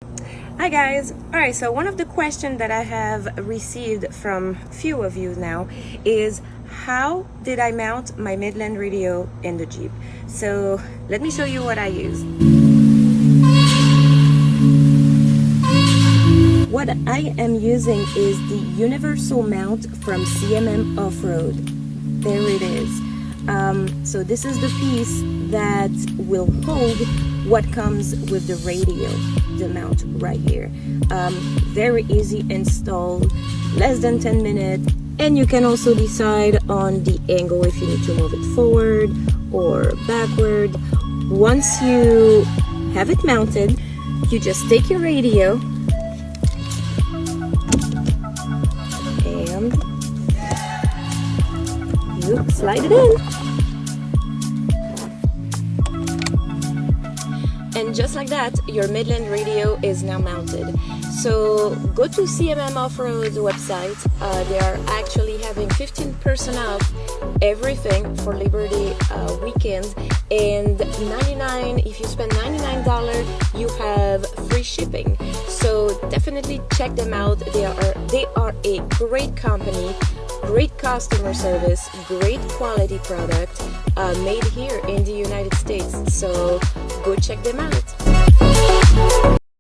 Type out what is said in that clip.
Hi guys. Alright, so one of the questions that I have received from few of you now is how did I mount my Midland radio in the Jeep? So let me show you what I use. What I am using is the universal mount from CMM Off-Road. There it is. So this is the piece that will hold what comes with the radio, the mount right here. Very easy install, less than 10 minutes, and you can also decide on the angle if you need to move it forward or backward. Once you have it mounted, you just take your radio and you slide it in. And just like that, your Midland radio is now mounted. So go to CMM Off-Road's website. They are actually having 15% off everything for Liberty weekends, and if you spend $99, you have free shipping. So definitely check them out. They are a great company, great customer service, great quality product made here in the United States. So go check them out.